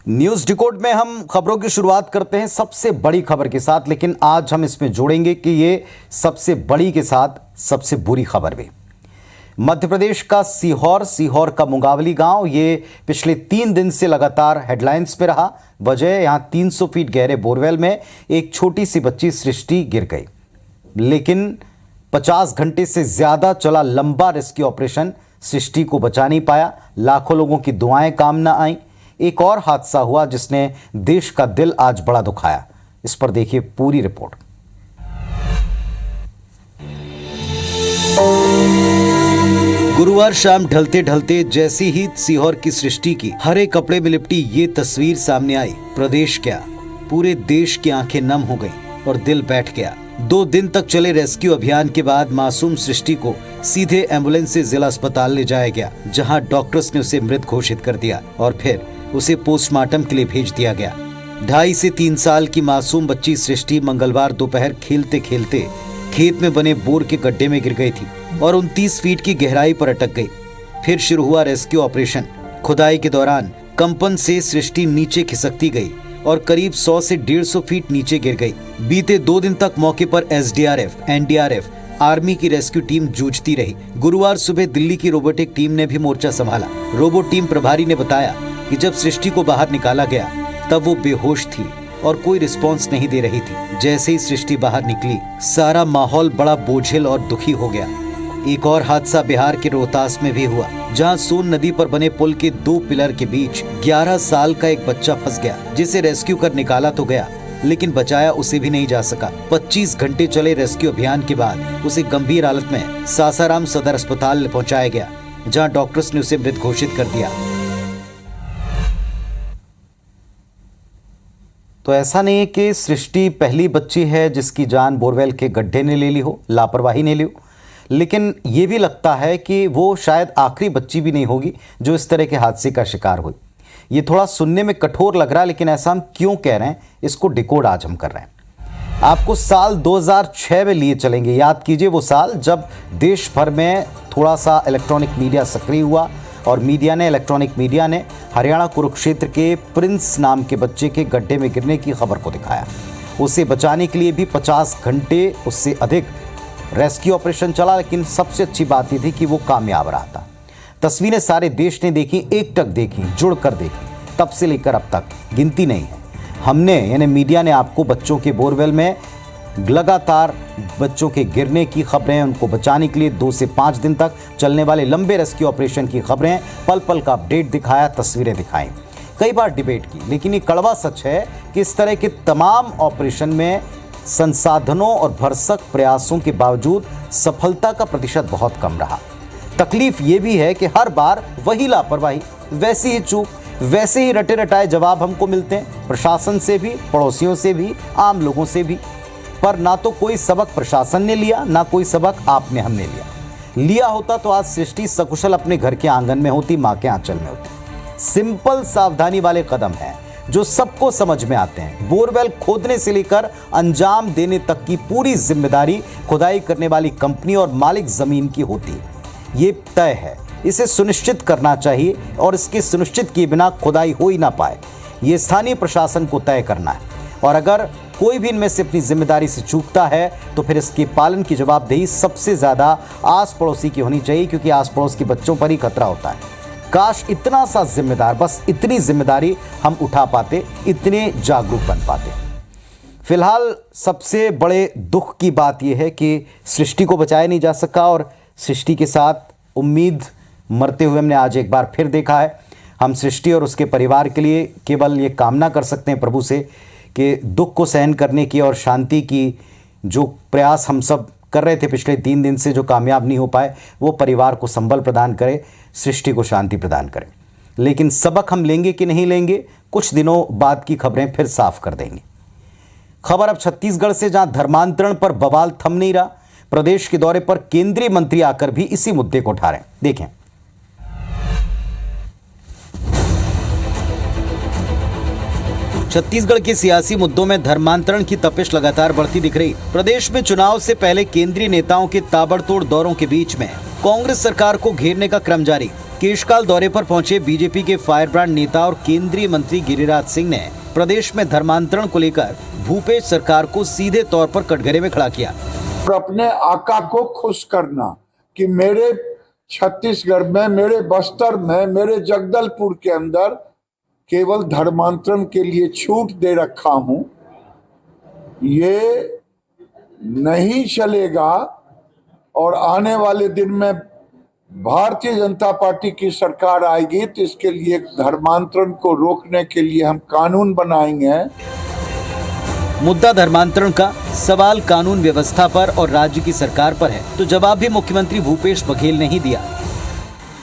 News decode में हम खबरों की शुरुआत करते हैं सबसे बड़ी खबर के साथ, लेकिन आज हम इसमें जोड़ेंगे कि ये सबसे बड़ी के साथ सबसे बुरी खबर भी। मध्य प्रदेश का सीहोर का मुंगावली गांव ये पिछले 3 दिन से लगातार हेडलाइंस में रहा। वजह, यहां 300 फीट गहरे बोरवेल में एक छोटी सी बच्ची सृष्टि गिर गई, लेकिन 50 घंटे से ज्यादा चला लंबा रेस्क्यू ऑपरेशन सृष्टि को बचा नहीं पाया। लाखों लोगों की दुआएं काम न आईं। एक और हादसा हुआ जिसने देश का दिल आज बड़ा दुखाया। इस पर देखिए पूरी रिपोर्ट। गुरुवार शाम ढलते ढलते जैसी ही सीहोर की सृष्टि की हरे कपड़े में लिपटी ये तस्वीर सामने आई, प्रदेश क्या पूरे देश की आंखें नम हो गईं और दिल बैठ गया। 2 दिन तक चले रेस्क्यू अभियान के बाद मासूम सृष्टि को सीधे एम्बुलेंस से जिला अस्पताल ले जाया गया, जहां डॉक्टर्स ने उसे मृत घोषित कर दिया और फिर उसे पोस्टमार्टम के लिए भेज दिया गया। 2.5 से 3 साल की मासूम बच्ची सृष्टि मंगलवार दोपहर खेलते खेलते खेत में बने बोर के गड्ढे में गिर गई थी और 29 फीट की गहराई पर अटक गई। फिर शुरू हुआ रेस्क्यू ऑपरेशन। खुदाई के दौरान कंपन से सृष्टि नीचे खिसकती गई और करीब 100 से 150 फीट नीचे गिर गई। बीते 2 दिन तक मौके पर एसडीआरएफ, एनडीआरएफ, आर्मी की रेस्क्यू टीम जूझती रही। गुरुवार सुबह दिल्ली की रोबोटिक टीम ने भी मोर्चा संभाला। रोबोट टीम प्रभारी ने बताया कि जब सृष्टि को बाहर निकाला गया तब वो बेहोश थी और कोई रिस्पांस नहीं दे रही थी। जैसे ही सृष्टि बाहर निकली, सारा माहौल बड़ा बोझिल और दुखी हो गया। एक और हादसा बिहार के रोहतास में भी हुआ, जहां सोन नदी पर बने पुल के 2 पिलर के बीच 11 साल का एक बच्चा फंस गया, जिसे रेस्क्यू कर निकाला तो गया, लेकिन बचाया उसे भी नहीं जा सका। 25 घंटे चले रेस्क्यू अभियान के बाद उसे गंभीर हालत में सासाराम सदर अस्पताल पहुंचाया गया, जहां डॉक्टर्स ने उसे मृत घोषित कर दिया। तो ऐसा नहीं है कि सृष्टि पहली बच्ची है जिसकी जान बोरवेल के गड्ढे ने ले ली हो, लापरवाही ने ली हो, लेकिन ये भी लगता है कि वो शायद आखिरी बच्ची भी नहीं होगी जो इस तरह के हादसे का शिकार हुई। ये थोड़ा सुनने में कठोर लग रहा है, लेकिन ऐसा हम क्यों कह रहे हैं, इसको डिकोड आज हम कर रहे हैं। आपको साल 2006 में लिए चलेंगे। याद कीजिए वो साल जब देश भर में थोड़ा सा इलेक्ट्रॉनिक मीडिया सक्रिय हुआ और इलेक्ट्रॉनिक मीडिया ने हरियाणा कुरुक्षेत्र के प्रिंस नाम के बच्चे के गड्ढे में गिरने की खबर को दिखाया। उसे बचाने के लिए भी 50 घंटे उससे अधिक रेस्क्यू ऑपरेशन चला, लेकिन सबसे अच्छी बात यह थी कि वो कामयाब रहा था। तस्वीरें सारे देश ने देखी, एकटक देखी, जुड़कर देखी। तब से लेकर अब तक गिनती नहीं है। हमने यानी मीडिया ने आपको बच्चों के बोरवेल में लगातार बच्चों के गिरने की खबरें, उनको बचाने के लिए 2 से 5 दिन तक चलने वाले लंबे रेस्क्यू ऑपरेशन की खबरें, पल पल का अपडेट दिखाया, तस्वीरें दिखाई, कई बार डिबेट की। लेकिन ये कड़वा सच है कि इस तरह के तमाम ऑपरेशन में संसाधनों और भरसक प्रयासों के बावजूद सफलता का प्रतिशत बहुत कम रहा। तकलीफ ये भी है कि हर बार वही लापरवाही, वैसी ही चूक, वैसे ही रटे रटाए जवाब हमको मिलते हैं, प्रशासन से भी, पड़ोसियों से भी, आम लोगों से भी। पर ना तो कोई सबक प्रशासन ने लिया, ना कोई सबक आपने हमने लिया होता तो आज सृष्टि सकुशल अपने घर के आंगन में होती, मां के आंचल में होती। सिंपल सावधानी वाले कदम हैं जो सबको समझ में आते हैं। बोरवेल खोदने से लेकर अंजाम देने तक की पूरी जिम्मेदारी खुदाई करने वाली कंपनी और मालिक जमीन की होती है। ये तय है, इसे सुनिश्चित करना चाहिए और इसके सुनिश्चित किए बिना खुदाई हो ही ना पाए, ये स्थानीय प्रशासन को तय करना है। और अगर कोई भी इनमें से अपनी जिम्मेदारी से चूकता है तो फिर इसके पालन की जवाबदेही सबसे ज्यादा आस पड़ोसी की होनी चाहिए, क्योंकि आस पड़ोस के बच्चों पर ही खतरा होता है। काश इतना सा जिम्मेदार, बस इतनी जिम्मेदारी हम उठा पाते, इतने जागरूक बन पाते। फिलहाल सबसे बड़े दुख की बात यह है कि सृष्टि को बचाया नहीं जा सका और सृष्टि के साथ उम्मीद मरते हुए हमने आज एक बार फिर देखा है। हम सृष्टि और उसके परिवार के लिए केवल ये कामना कर सकते हैं प्रभु से कि दुख को सहन करने की और शांति की जो प्रयास हम सब कर रहे थे पिछले 3 दिन से, जो कामयाब नहीं हो पाए, वो परिवार को संबल प्रदान करे, सृष्टि को शांति प्रदान करे। लेकिन सबक हम लेंगे कि नहीं लेंगे, कुछ दिनों बाद की खबरें फिर साफ कर देंगे। खबर अब छत्तीसगढ़ से, जहां धर्मांतरण पर बवाल थम नहीं रहा। प्रदेश के दौरे पर केंद्रीय मंत्री आकर भी इसी मुद्दे को उठा रहे हैं। देखें। छत्तीसगढ़ के सियासी मुद्दों में धर्मांतरण की तपिश लगातार बढ़ती दिख रही। प्रदेश में चुनाव से पहले केंद्रीय नेताओं के ताबड़तोड़ दौरों के बीच में कांग्रेस सरकार को घेरने का क्रम जारी। केशकाल दौरे पर पहुंचे बीजेपी के फायरब्रांड नेता और केंद्रीय मंत्री गिरिराज सिंह ने प्रदेश में धर्मांतरण को लेकर भूपेश सरकार को सीधे तौर पर कटघरे में खड़ा किया। और अपने आका को खुश करना कि मेरे छत्तीसगढ़ में, मेरे बस्तर में, मेरे जगदलपुर के अंदर केवल धर्मांतरण के लिए छूट दे रखा हूं, ये नहीं चलेगा। और आने वाले दिन में भारतीय जनता पार्टी की सरकार आएगी तो इसके लिए धर्मांतरण को रोकने के लिए हम कानून बनाएंगे। मुद्दा धर्मांतरण का, सवाल कानून व्यवस्था पर और राज्य की सरकार पर है, तो जवाब भी मुख्यमंत्री भूपेश बघेल ने ही दिया।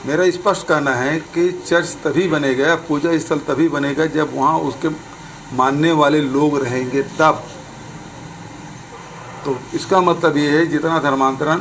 मेरा स्पष्ट कहना है कि चर्च तभी बनेगा, पूजा स्थल तभी बनेगा जब वहाँ उसके मानने वाले लोग रहेंगे तब। तो इसका मतलब ये है जितना धर्मांतरण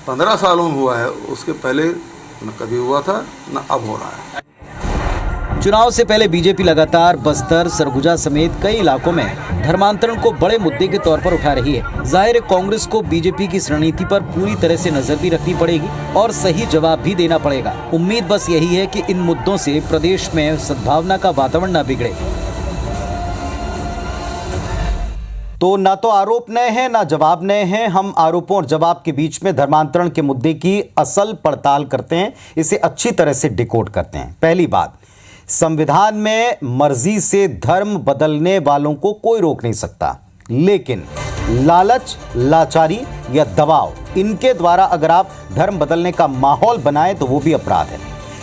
15 सालों में हुआ है उसके पहले न कभी हुआ था न अब हो रहा है। चुनाव से पहले बीजेपी लगातार बस्तर, सरगुजा समेत कई इलाकों में धर्मांतरण को बड़े मुद्दे के तौर पर उठा रही है। जाहिर है कांग्रेस को बीजेपी की इस रणनीति पर पूरी तरह से नजर भी रखनी पड़ेगी और सही जवाब भी देना पड़ेगा। उम्मीद बस यही है कि इन मुद्दों से प्रदेश में सद्भावना का वातावरण न बिगड़े। तो ना तो आरोप नए हैं ना जवाब नए हैं। हम आरोपों और जवाब के बीच में धर्मांतरण के मुद्दे की असल पड़ताल करते हैं, इसे अच्छी तरह से डिकोड करते हैं। पहली बात, संविधान में मर्जी से धर्म बदलने वालों को कोई रोक नहीं सकता, लेकिन लालच, लाचारी या दबाव, इनके द्वारा अगर आप धर्म बदलने का माहौल बनाएं तो वो भी अपराध है।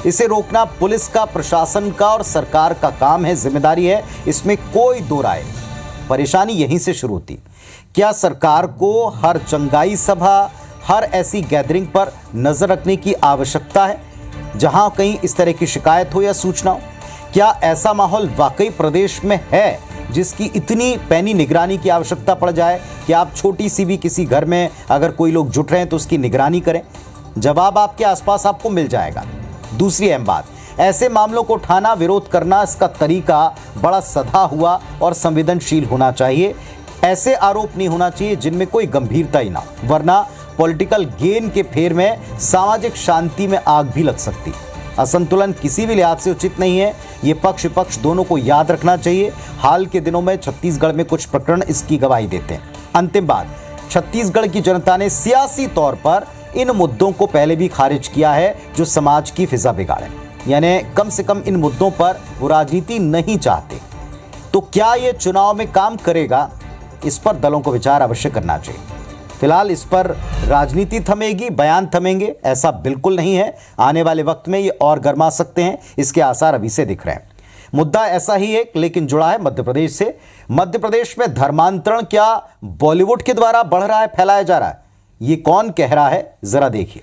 इसे रोकना पुलिस का, प्रशासन का और सरकार का काम है, जिम्मेदारी है, इसमें कोई दो राय। परेशानी यहीं से शुरू होती। क्या सरकार को हर चंगाई सभा, हर ऐसी गैदरिंग पर नजर रखने की आवश्यकता है जहां कहीं इस तरह की शिकायत हो या सूचना हो? क्या ऐसा माहौल वाकई प्रदेश में है जिसकी इतनी पैनी निगरानी की आवश्यकता पड़ जाए कि आप छोटी सी भी किसी घर में अगर कोई लोग जुट रहे हैं तो उसकी निगरानी करें? जवाब आपके आसपास आपको मिल जाएगा। दूसरी अहम बात, ऐसे मामलों को उठाना, विरोध करना, इसका तरीका बड़ा सधा हुआ और संवेदनशील होना चाहिए। ऐसे आरोप नहीं होना चाहिए जिनमें कोई गंभीरता ही ना हो, वरना पॉलिटिकल गेन के फेर में सामाजिक शांति में आग भी लग सकती। असंतुलन किसी भी लिहाज से उचित नहीं है, ये पक्ष विपक्ष दोनों को याद रखना चाहिए। हाल के दिनों में छत्तीसगढ़ में कुछ प्रकरण इसकी गवाही देते हैं। अंतिम बात, छत्तीसगढ़ की जनता ने सियासी तौर पर इन मुद्दों को पहले भी खारिज किया है जो समाज की फिजा बिगाड़े, यानी कम से कम इन मुद्दों पर वो राजनीति नहीं चाहते। तो क्या ये चुनाव में काम करेगा, इस पर दलों को विचार अवश्य करना चाहिए। फिलहाल इस पर राजनीति थमेगी, बयान थमेंगे, ऐसा बिल्कुल नहीं है। आने वाले वक्त में ये और गर्मा सकते हैं, इसके आसार अभी से दिख रहे हैं। मुद्दा ऐसा ही है, लेकिन जुड़ा है मध्य प्रदेश से। मध्य प्रदेश में धर्मांतरण क्या बॉलीवुड के द्वारा बढ़ रहा है, फैलाया जा रहा है? ये कौन कह रहा है, जरा देखिए।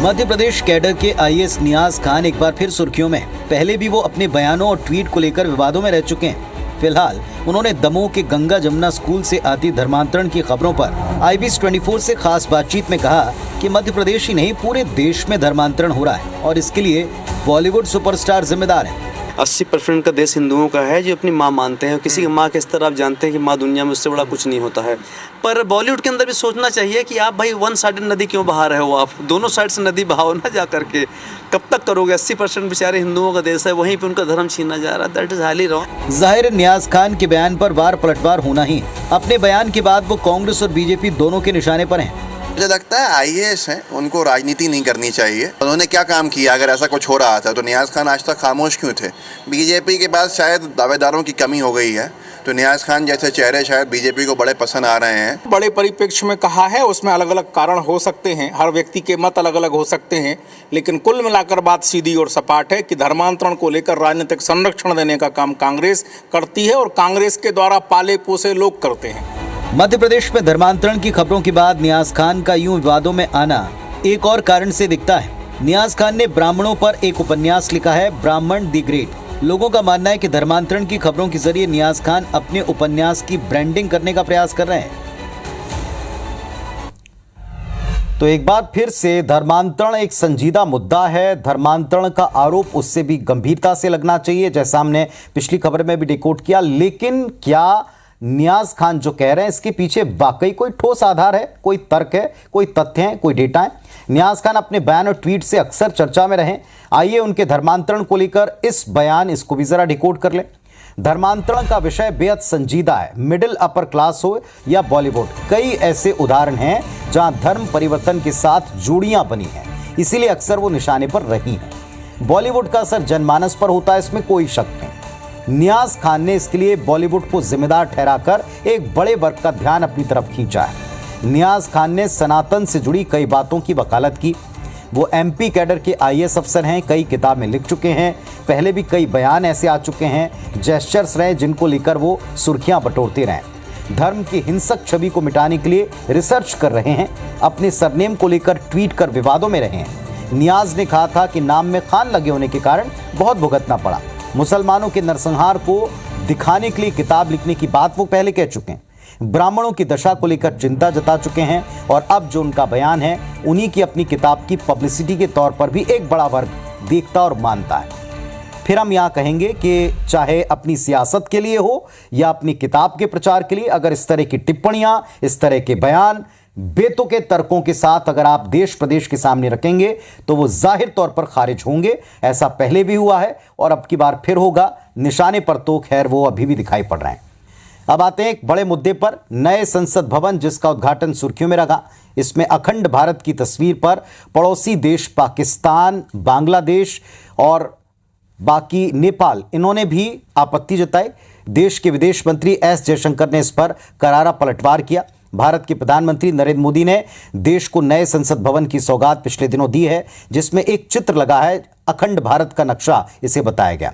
मध्य प्रदेश कैडर के आईएएस नियाज खान एक बार फिर सुर्खियों में। पहले भी वो अपने बयानों और ट्वीट को लेकर विवादों में रह चुके हैं। फिलहाल उन्होंने दमोह के गंगा जमुना स्कूल से आती धर्मांतरण की खबरों पर IBS 24 से खास बातचीत में कहा कि मध्य प्रदेश ही नहीं पूरे देश में धर्मांतरण हो रहा है और इसके लिए बॉलीवुड सुपरस्टार जिम्मेदार हैं। 80% का देश हिंदुओं का है जो अपनी माँ मानते हैं। किसी की माँ के स्तर आप जानते हैं कि माँ दुनिया में उससे बड़ा कुछ नहीं होता है। पर बॉलीवुड के अंदर भी सोचना चाहिए कि आप भाई वन साइड नदी क्यों बहा रहे हो, आप दोनों साइड से नदी बहाओ ना जा करके। कब तक करोगे? 80% बेचारे हिंदुओं का देश है, वहीं पे उनका धर्म छीना जा रहा है। That is highly wrong. जाहिर नियाज खान के बयान पर वार पलटवार होना ही। अपने बयान के बाद वो कांग्रेस और बीजेपी दोनों के निशाने पर हैं। मुझे लगता है आईएएस हैं, उनको राजनीति नहीं करनी चाहिए। उन्होंने क्या काम किया? अगर ऐसा कुछ हो रहा था तो नियाज खान आज तक खामोश क्यों थे? बीजेपी के पास शायद दावेदारों की कमी हो गई है, तो नियाज खान जैसे चेहरे शायद बीजेपी को बड़े पसंद आ रहे हैं। बड़े परिप्रेक्ष्य में कहा है, उसमें अलग अलग कारण हो सकते हैं, हर व्यक्ति के मत अलग अलग हो सकते हैं, लेकिन कुल मिलाकर बात सीधी और सपाट है कि धर्मांतरण को लेकर राजनीतिक संरक्षण देने का काम कांग्रेस करती है और कांग्रेस के द्वारा पाले पोसे लोग करते हैं। मध्य प्रदेश में धर्मांतरण की खबरों के बाद नियाज खान का यूं विवादों में आना एक और कारण से दिखता है। नियाज खान ने ब्राह्मणों पर एक उपन्यास लिखा है, ब्राह्मण द ग्रेट। लोगों का मानना है कि धर्मांतरण की खबरों के जरिए नियाज खान अपने उपन्यास की ब्रांडिंग करने का प्रयास कर रहे हैं। तो एक बार फिर से धर्मांतरण एक संजीदा मुद्दा है। धर्मांतरण का आरोप उससे भी गंभीरता से लगना चाहिए, जैसा हमने पिछली खबर में भी डिकोड किया। लेकिन क्या नियाज खान जो कह रहे हैं इसके पीछे वाकई कोई ठोस आधार है, कोई तर्क है, कोई तथ्य है, कोई डेटा है? नियाज खान अपने बयान और ट्वीट से अक्सर चर्चा में रहे। आइए उनके धर्मांतरण को लेकर इस बयान इसको भी जरा डिकोड कर लें। धर्मांतरण का विषय बेहद संजीदा है, मिडिल अपर क्लास हो या बॉलीवुड, कई ऐसे उदाहरण हैं जहां धर्म परिवर्तन के साथ जोड़ियां बनी हैं, इसीलिए अक्सर वो निशाने पर रही हैं। बॉलीवुड का असर जनमानस पर होता है, इसमें कोई शक नहीं। नियाज खान ने इसके लिए बॉलीवुड को जिम्मेदार ठहराकर एक बड़े वर्ग का ध्यान अपनी तरफ खींचा है। नियाज खान ने सनातन से जुड़ी कई बातों की वकालत की। वो एमपी कैडर के आईएएस अफसर हैं, कई किताब में लिख चुके हैं, पहले भी कई बयान ऐसे आ चुके हैं, जेस्चर्स रहे जिनको लेकर वो सुर्खियां बटोरते रहे। धर्म की हिंसक छवि को मिटाने के लिए रिसर्च कर रहे हैं, अपने सरनेम को लेकर ट्वीट कर विवादों में रहे हैं। नियाज ने कहा था कि नाम में खान लगे होने के कारण बहुत भुगतना पड़ा। मुसलमानों के नरसंहार को दिखाने के लिए किताब लिखने की बात वो पहले कह चुके हैं। ब्राह्मणों की दशा को लेकर चिंता जता चुके हैं और अब जो उनका बयान है उन्हीं की अपनी किताब की पब्लिसिटी के तौर पर भी एक बड़ा वर्ग देखता और मानता है। फिर हम यहाँ कहेंगे कि चाहे अपनी सियासत के लिए हो या अपनी किताब के प्रचार के लिए, अगर इस तरह की टिप्पणियां, इस तरह के बयान बेतुके तर्कों के साथ अगर आप देश प्रदेश के सामने रखेंगे तो वो जाहिर तौर पर खारिज होंगे। ऐसा पहले भी हुआ है और अब की बार फिर होगा। निशाने पर तो खैर वो अभी भी दिखाई पड़ रहे हैं। अब आते हैं एक बड़े मुद्दे पर, नए संसद भवन जिसका उद्घाटन सुर्खियों में रहा। इसमें अखंड भारत की तस्वीर पर पड़ोसी देश पाकिस्तान, बांग्लादेश और बाकी नेपाल, इन्होंने भी आपत्ति जताई। देश के विदेश मंत्री एस जयशंकर ने इस पर करारा पलटवार किया। भारत के प्रधानमंत्री नरेंद्र मोदी ने देश को नए संसद भवन की सौगात पिछले दिनों दी है, जिसमें एक चित्र लगा है, अखंड भारत का नक्शा इसे बताया गया।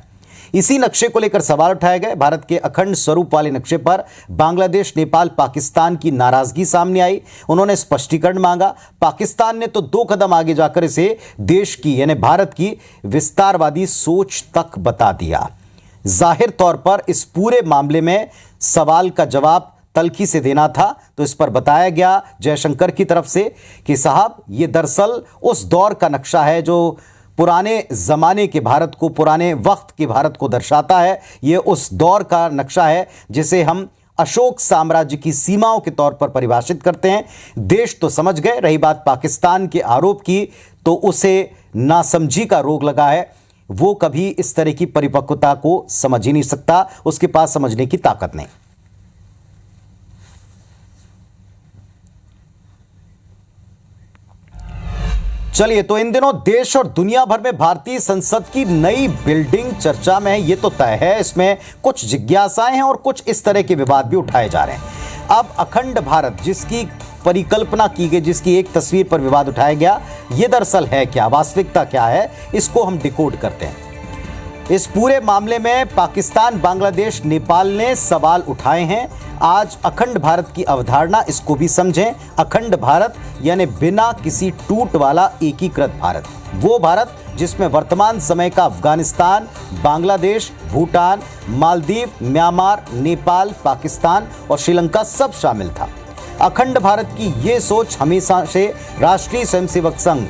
इसी नक्शे को लेकर सवाल उठाए गए। भारत के अखंड स्वरूप वाले नक्शे पर बांग्लादेश, नेपाल, पाकिस्तान की नाराजगी सामने आई। उन्होंने स्पष्टीकरण मांगा। पाकिस्तान ने तो 2 कदम आगे जाकर इसे देश की यानी भारत की विस्तारवादी सोच तक बता दिया। जाहिर तौर पर इस पूरे मामले में सवाल का जवाब तल्खी से देना था, तो इस पर बताया गया जयशंकर की तरफ से कि साहब ये दरअसल उस दौर का नक्शा है जो पुराने ज़माने के भारत को, पुराने वक्त के भारत को दर्शाता है। ये उस दौर का नक्शा है जिसे हम अशोक साम्राज्य की सीमाओं के तौर पर परिभाषित करते हैं। देश तो समझ गए। रही बात पाकिस्तान के आरोप की, तो उसे नासमझी का रोग लगा है। वो कभी इस तरह की परिपक्वता को समझ ही नहीं सकता, उसके पास समझने की ताकत नहीं। चलिए, तो इन दिनों देश और दुनिया भर में भारतीय संसद की नई बिल्डिंग चर्चा में है, ये तो तय है। इसमें कुछ जिज्ञासाएं हैं और कुछ इस तरह के विवाद भी उठाए जा रहे हैं। अब अखंड भारत जिसकी परिकल्पना की गई, जिसकी एक तस्वीर पर विवाद उठाया गया, ये दरअसल है क्या, वास्तविकता क्या है, इसको हम डिकोड करते हैं। इस पूरे मामले में पाकिस्तान, बांग्लादेश, नेपाल ने सवाल उठाए हैं। आज अखंड भारत की अवधारणा, इसको भी समझें। अखंड भारत यानी बिना किसी टूट वाला एकीकृत भारत, वो भारत जिसमें वर्तमान समय का अफगानिस्तान, बांग्लादेश, भूटान, मालदीव, म्यांमार, नेपाल, पाकिस्तान और श्रीलंका सब शामिल था। अखंड भारत की ये सोच हमेशा से राष्ट्रीय स्वयंसेवक संघ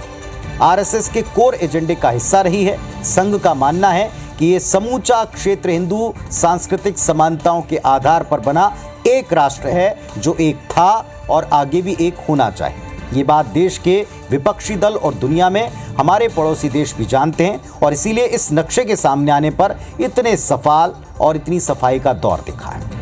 आरएसएस के कोर एजेंडे का हिस्सा रही है। संघ का मानना है कि ये समूचा क्षेत्र हिंदू सांस्कृतिक समानताओं के आधार पर बना एक राष्ट्र है जो एक था और आगे भी एक होना चाहिए। ये बात देश के विपक्षी दल और दुनिया में हमारे पड़ोसी देश भी जानते हैं और इसीलिए इस नक्शे के सामने आने पर इतने सवाल और इतनी सफाई का दौर दिखा है।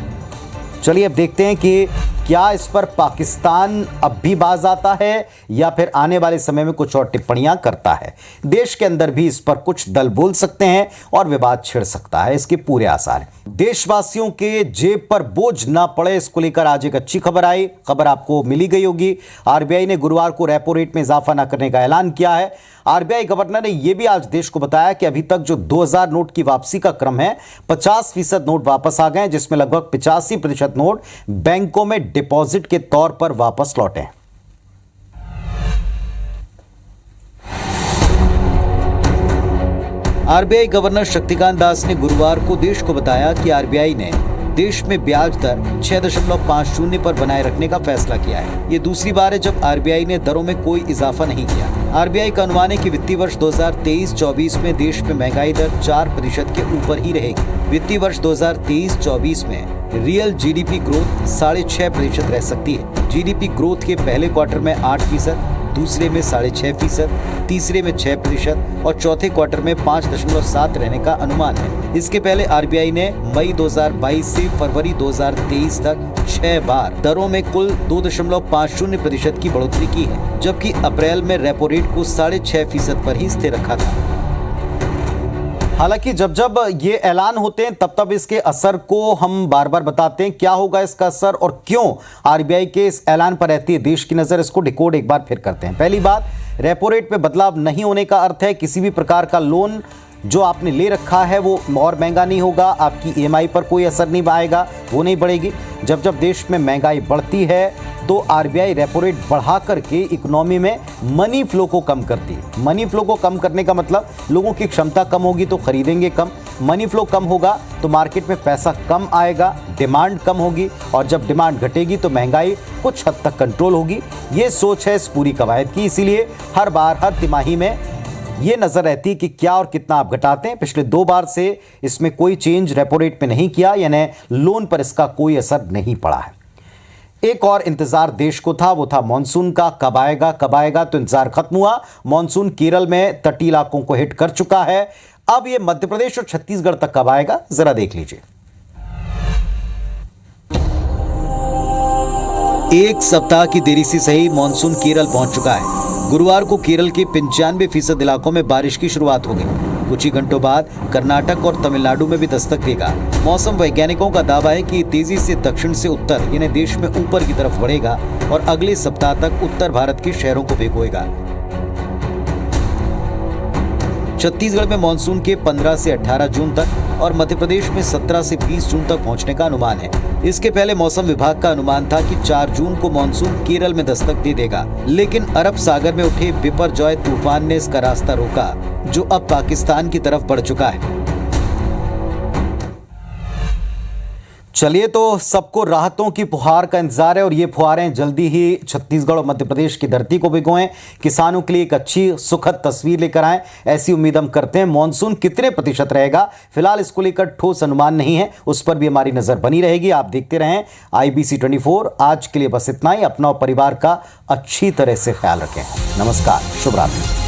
चलिए अब देखते हैं कि क्या इस पर पाकिस्तान अब भी बाज आता है या फिर आने वाले समय में कुछ और टिप्पणियां करता है। देश के अंदर भी इस पर कुछ दल बोल सकते हैं और विवाद छिड़ सकता है, इसके पूरे आसार हैं। देशवासियों के जेब पर बोझ ना पड़े, इसको लेकर आज एक अच्छी खबर आई। खबर आपको मिली गई होगी। आरबीआई ने गुरुवार को रेपो रेट में इजाफा न करने का ऐलान किया है। आरबीआई गवर्नर ने यह भी आज देश को बताया कि अभी तक जो 2000 नोट की वापसी का क्रम है, 50% नोट वापस आ गए, जिसमें लगभग 85% नोट बैंकों में डिपॉजिट के तौर पर वापस लौटे हैं। आरबीआई गवर्नर शक्तिकांत दास ने गुरुवार को देश को बताया कि आरबीआई ने देश में ब्याज दर 6.50 पर बनाए रखने का फैसला किया है। ये दूसरी बार है जब आरबीआई ने दरों में कोई इजाफा नहीं किया। आरबीआई का अनुमान है कि वित्तीय वर्ष 2023-24 में देश में महंगाई दर 4% के ऊपर ही रहेगी। वित्तीय वर्ष 2023-24 में रियल जीडीपी ग्रोथ 6.5% रह सकती है। जीडीपी ग्रोथ के पहले क्वार्टर में 8%, दूसरे में 6.5%, तीसरे में 6% और चौथे क्वार्टर में 5.7 रहने का अनुमान है। इसके पहले आरबीआई ने मई 2022 से फरवरी 2023 तक 6 बार दरों में कुल 2.50% की बढ़ोतरी की है, जबकि अप्रैल में रेपो रेट को 6.5% पर ही स्थिर रखा था। हालांकि जब जब ये ऐलान होते हैं तब तब इसके असर को हम बार बार बताते हैं। क्या होगा इसका असर और क्यों आरबीआई के इस ऐलान पर रहती है देश की नजर, इसको डिकोड एक बार फिर करते हैं। पहली बात, रेपो रेट पे बदलाव नहीं होने का अर्थ है किसी भी प्रकार का लोन जो आपने ले रखा है वो और महंगा नहीं होगा, आपकी ईएमआई पर कोई असर नहीं आएगा, वो नहीं बढ़ेगी। जब जब देश में महंगाई बढ़ती है तो आरबीआई रेपो रेट बढ़ा करके इकोनॉमी में मनी फ्लो को कम करती है। मनी फ्लो को कम करने का मतलब लोगों की क्षमता कम होगी तो खरीदेंगे कम, मनी फ्लो कम होगा तो मार्केट में पैसा कम आएगा, डिमांड कम होगी और जब डिमांड घटेगी तो महंगाई कुछ हद तक कंट्रोल होगी। ये सोच है इस पूरी कवायद की, इसीलिए हर बार हर तिमाही में ये नजर रहती है कि क्या और कितना आप घटाते हैं। पिछले 2 बार से इसमें कोई चेंज रेपो रेट पे नहीं किया, यानी लोन पर इसका कोई असर नहीं पड़ा है। एक और इंतजार देश को था, वो था मॉनसून का। कब आएगा, तो इंतजार खत्म हुआ। मॉनसून केरल में तटीय इलाकों को हिट कर चुका है। अब ये मध्य प्रदेश और छत्तीसगढ़ तक कब आएगा, जरा देख लीजिए। एक सप्ताह की देरी से सही मॉनसून केरल पहुंच चुका है। गुरुवार को केरल के 95% इलाकों में बारिश की शुरुआत हो गई। कुछ ही घंटों बाद कर्नाटक और तमिलनाडु में भी दस्तक देगा। मौसम वैज्ञानिकों का दावा है कि तेजी से दक्षिण से उत्तर यानी देश में ऊपर की तरफ बढ़ेगा और अगले सप्ताह तक उत्तर भारत के शहरों को भिगोएगा। छत्तीसगढ़ में मानसून के 15 से 18 जून तक और मध्य प्रदेश में 17 से 20 जून तक पहुंचने का अनुमान है। इसके पहले मौसम विभाग का अनुमान था कि 4 जून को मानसून केरल में दस्तक दे देगा, लेकिन अरब सागर में उठे बिपरजॉय तूफान ने इसका रास्ता रोका, जो अब पाकिस्तान की तरफ बढ़ चुका है। चलिए, तो सबको राहतों की फुहार का इंतजार है और ये फुहारें जल्दी ही छत्तीसगढ़ और मध्य प्रदेश की धरती को भिगोएं, किसानों के लिए एक अच्छी सुखद तस्वीर लेकर आएं, ऐसी उम्मीद हम करते हैं। मॉनसून कितने प्रतिशत रहेगा, फिलहाल इसको लेकर ठोस अनुमान नहीं है, उस पर भी हमारी नजर बनी रहेगी। आप देखते रहें IBC 24। आज के लिए बस इतना ही। अपना और परिवार का अच्छी तरह से ख्याल रखें। नमस्कार, शुभ रात्रि।